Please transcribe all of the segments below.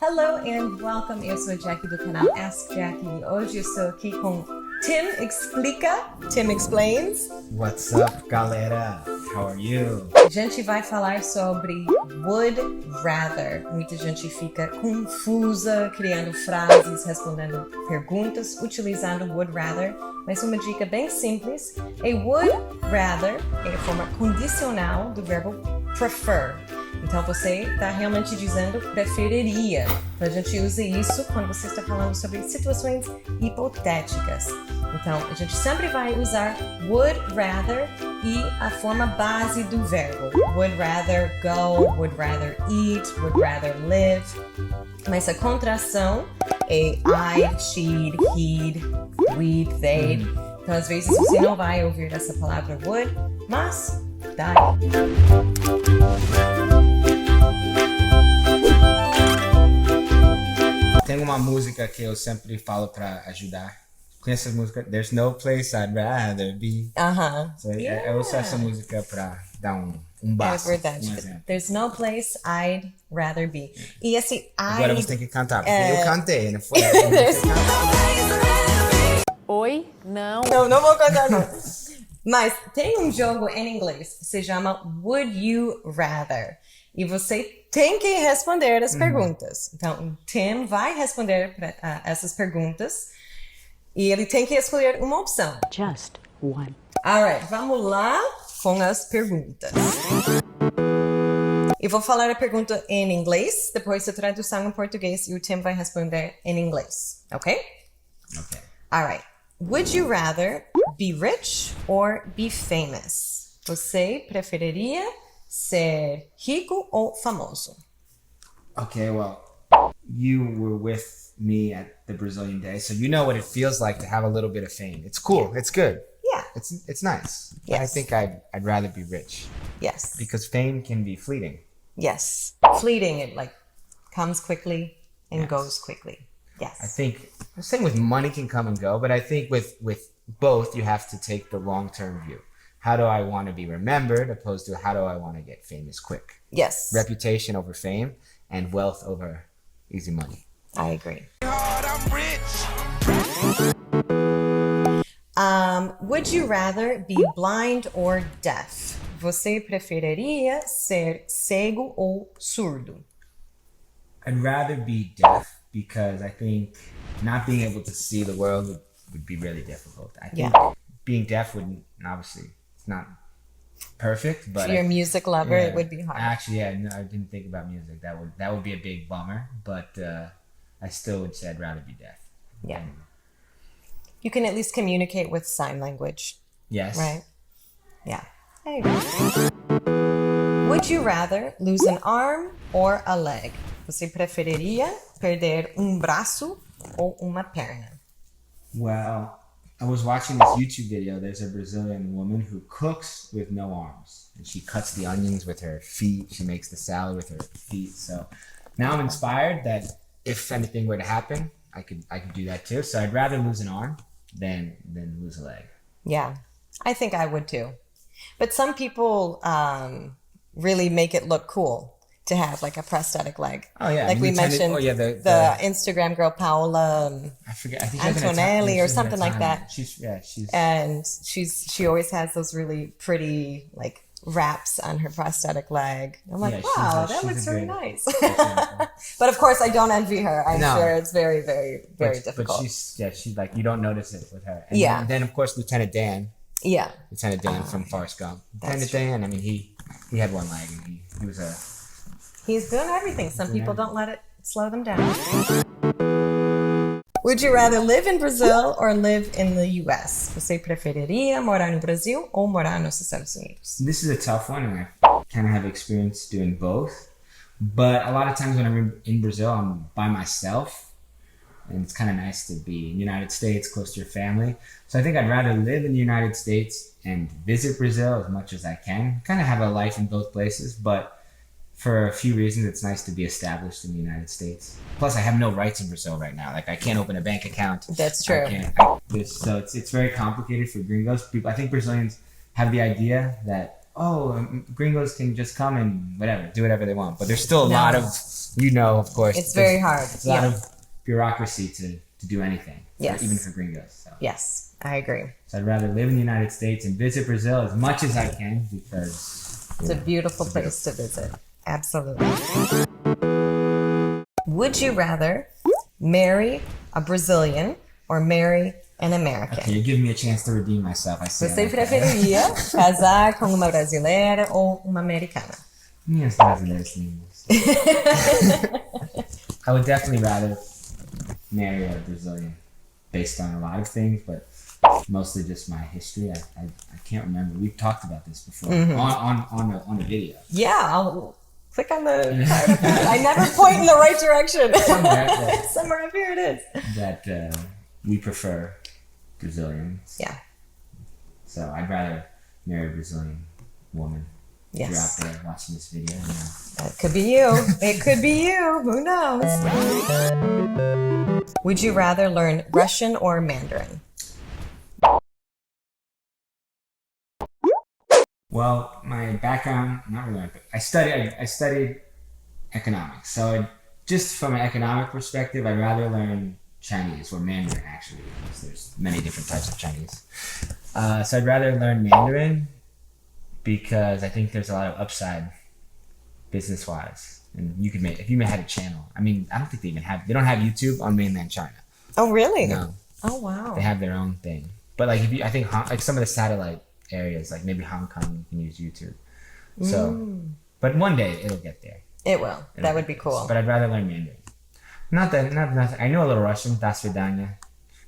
Hello and welcome, eu sou a Jackie do canal Ask Jackie e hoje eu estou aqui com Tim Explica, Tim Explains. What's up, galera? How are you? A gente vai falar sobre would rather. Muita gente fica confusa criando frases, respondendo perguntas, utilizando would rather, mas uma dica bem simples é would rather é a forma condicional do verbo prefer. Então você está realmente dizendo preferiria. Então a gente usa isso quando você está falando sobre situações hipotéticas. Então a gente sempre vai usar would rather e a forma base do verbo. Would rather go, would rather eat, would rather live. Mas a contração é I'd, she'd, he'd, we'd, they'd. Então às vezes você não vai ouvir essa palavra would, mas dá. Tem uma música que eu sempre falo pra ajudar. Conhece essa música? There's no place I'd rather be. So, eu uso essa música pra dar um basta. É verdade. There's no place I'd rather be. E esse Agora você tem que cantar, porque eu cantei, não foi? Oi? Não. Não vou cantar não. Mas tem um jogo em inglês que se chama Would You Rather? E você tem que responder as perguntas. Então, o Tim vai responder essas perguntas e ele tem que escolher uma opção. Just one. Alright, vamos lá com as perguntas. Eu vou falar a pergunta em inglês, depois a tradução em português e o Tim vai responder em inglês, ok? Ok. Alright. Would you rather be rich or be famous? Você preferiria ser rico ou famoso? Okay, well, you were with me at the Brazilian Day, so you know what it feels like to have a little bit of fame. It's cool. It's good. Yeah. It's nice. Yes. I think I'd rather be rich. Yes. Because fame can be fleeting. Yes. Fleeting, it like comes quickly and goes quickly. Yes. I think the same with money can come and go, but I think with both you have to take the long-term view. How do I want to be remembered opposed to how do I want to get famous quick? Yes. Reputation over fame and wealth over easy money. I agree. Would you rather be blind or deaf? Você preferiria ser cego ou surdo? I'd rather be deaf because I think not being able to see the world would be really difficult. I think being deaf wouldn't, obviously, it's not perfect, but if you're a music lover, it would be hard. Actually, no, I didn't think about music. That would be a big bummer, but I still would say I'd rather be deaf. Yeah. You can at least communicate with sign language. Yes. Right? Yeah. I agree. Would you rather lose an arm or a leg? Você preferiria perder braço ou uma perna? Well, I was watching this YouTube video. There's a Brazilian woman who cooks with no arms. And she cuts the onions with her feet. She makes the salad with her feet. So now I'm inspired that if anything were to happen, I could do that too. So I'd rather lose an arm than lose a leg. Yeah, I think I would too. But some people really make it look cool to have like a prosthetic leg. Oh yeah, like we mentioned. The Instagram girl Paola. I forget. I think Antonelli or something like that. She's She always has those really pretty like wraps on her prosthetic leg. I'm like, wow, that looks very nice. But of course, I don't envy her. I'm sure it's very, very, very difficult. But she's like, you don't notice it with her. And then of course Lieutenant Dan. Yeah. Lieutenant Dan from Forrest Gump. Lieutenant Dan. I mean, he had one leg, and he was a. He's doing everything. Some people don't let it slow them down. Would you rather live in Brazil or live in the US? Você preferiria morar no Brasil ou morar nos Estados Unidos? This is a tough one, and I kind of have experience doing both. But a lot of times when I'm in Brazil, I'm by myself. And it's kind of nice to be in the United States, close to your family. So I think I'd rather live in the United States and visit Brazil as much as I can. Kind of have a life in both places, but for a few reasons, it's nice to be established in the United States. Plus, I have no rights in Brazil right now. Like, I can't open a bank account. That's true. So it's very complicated for gringos. I think Brazilians have the idea that gringos can just come and do whatever they want. But there's still a lot of, of course. It's very hard. It's a lot of bureaucracy to do anything. Yes. Even for gringos. So. Yes, I agree. So I'd rather live in the United States and visit Brazil as much as I can because it's a beautiful place to visit. Absolutely. Would you rather marry a Brazilian or marry an American? Okay, you're giving me a chance to redeem myself. I see. Você preferiria casar com uma brasileira ou uma americana? Minhas brasileiras lindas. I would definitely rather marry a Brazilian based on a lot of things, but mostly just my history. I can't remember. We've talked about this before on the video. Yeah, I'll click on the card. I never point in the right direction. Somewhere up here it is. That we prefer Brazilians. Yeah. So I'd rather marry a Brazilian woman. Yes. If you're out there watching this video. That could be you. It could be you. Who knows? Would you rather learn Russian or Mandarin? Well, my background, not really, but I studied economics. So just from an economic perspective, I'd rather learn Chinese or Mandarin actually, because there's many different types of Chinese. So I'd rather learn Mandarin because I think there's a lot of upside business-wise. And you could make, if you had a channel, I mean, I don't think they don't have YouTube on mainland China. Oh, really? No. Oh, wow. They have their own thing. But like, I think like some of the satellite areas, like maybe Hong Kong, you can use YouTube. So, but one day it'll get there. It will. That would be cool. But I'd rather learn Mandarin. Not I know a little Russian. Do svidaniya,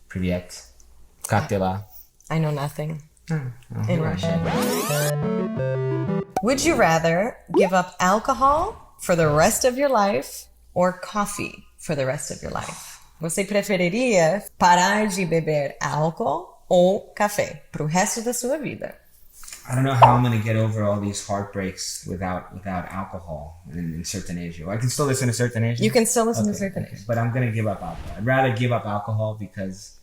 привет, как дела? I know nothing in Russian. Would you rather give up alcohol for the rest of your life or coffee for the rest of your life? Você preferiria parar de beber álcool ou café pro resto da sua vida? I don't know how I'm going to get over all these heartbreaks without alcohol in certain Asia. Well, I can still listen to certain Asia. You can still listen to certain Asia. But I'm going to give up alcohol. I'd rather give up alcohol because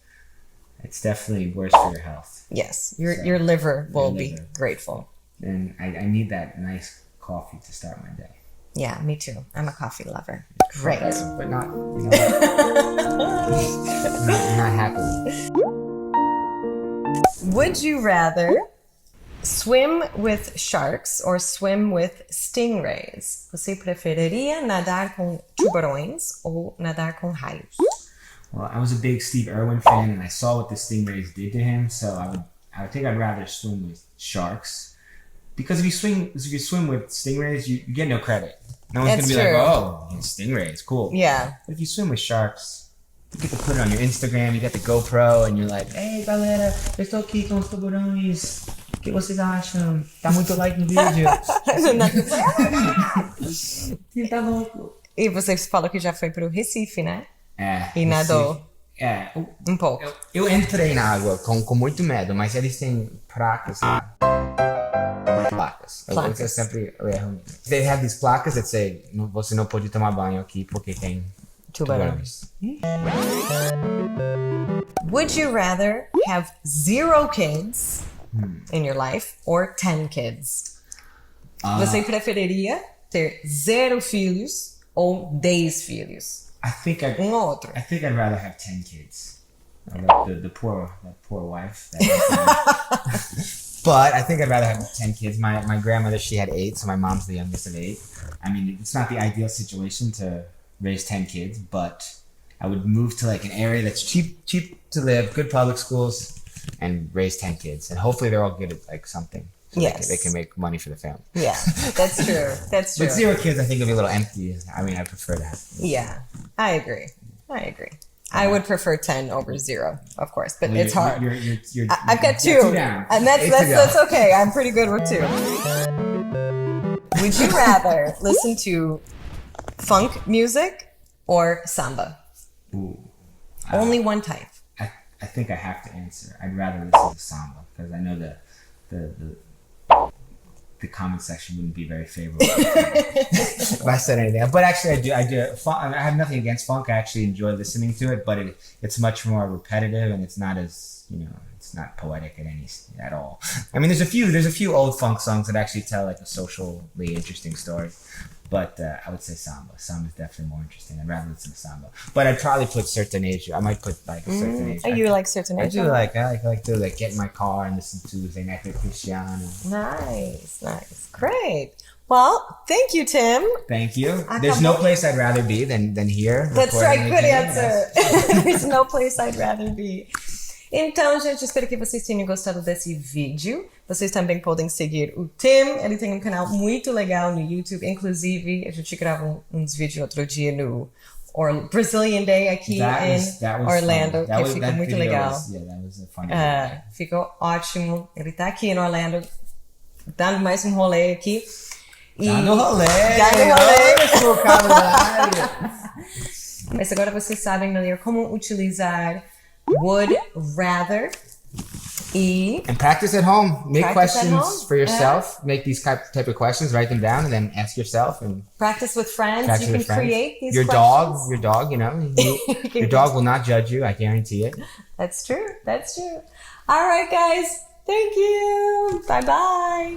it's definitely worse for your health. Yes, your liver will be grateful. And I need that nice coffee to start my day. Yeah, me too. I'm a coffee lover. Great. But not, not happily. Would you rather swim with sharks or swim with stingrays? Você preferiria nadar com tubarões ou nadar com raios? Well, I was a big Steve Irwin fan, and I saw what the stingrays did to him. So I would think I'd rather swim with sharks, because if you swim with stingrays, you get no credit. No one's gonna be like, "Oh, stingrays, cool." Yeah. But if you swim with sharks, you get to put it on your Instagram. You got the GoPro, and you're like, "Hey, galera, eu estou aqui com os tubarões. O que vocês acham? Dá muito like no vídeo." Tá louco. E você falou que já foi pro Recife, né? É. E nadou. É. Um pouco. Eu entrei na água com muito medo, mas eles têm placas lá. Placas. Eu sempre erro. They have these placas that say, você não pode tomar banho aqui porque tem tubarões. Would you rather have 0 kids in your life or 10 kids? Você preferiria ter 0 filhos ou 10 filhos? I think I'd rather have 10 kids. The poor wife. But I think I'd rather have 10 kids. My grandmother, she had 8, so my mom's the youngest of 8. I mean, it's not the ideal situation to raise 10 kids, but I would move to like an area that's cheap to live, good public schools, and raise 10 kids. And hopefully they're all good at like something. So they can make money for the family. Yeah, that's true. That's true. With 0 kids, I think it'll be a little empty. I mean, I prefer to have. Yeah, I agree. I would prefer 10 over 0, of course, but it's hard. I've got 2, and that's okay. I'm pretty good with 2. Would you rather listen to funk music or samba? Ooh. Only one type. I think I have to answer. I'd rather listen to samba because I know the comment section wouldn't be very favorable if I said anything. But actually, I do. I have nothing against funk. I actually enjoy listening to it, but it's much more repetitive and it's not as It's not poetic at all. I mean, there's a few old funk songs that actually tell like a socially interesting story. But I would say samba. Samba is definitely more interesting. I'd rather listen to samba. But I'd probably put sertanejo. I might put like a sertanejo. Oh, you like sertanejo? I do like to get in my car and listen to Zeneca Cristiano. Nice. Great. Well, thank you, Tim. Thank you. There's no place I'd rather be than here. That's right, good answer. There's no place I'd rather be. Então, gente, espero que vocês tenham gostado desse vídeo. Vocês também podem seguir o Tim. Ele tem um canal muito legal no YouTube. Inclusive, a gente gravou uns vídeos outro dia no Brazilian Day aqui em Orlando, que ficou muito legal. Ficou ótimo. Ele tá aqui em Orlando, dando mais um rolê aqui. Dando rolê! Mas agora vocês sabem melhor como utilizar would rather and practice at home. Make questions for yourself. Make these type of questions. Write them down and then ask yourself and practice with friends. You can create these your questions. dog. You know, your dog will not judge you. I guarantee it. That's true. All right, guys. Thank you. Bye bye.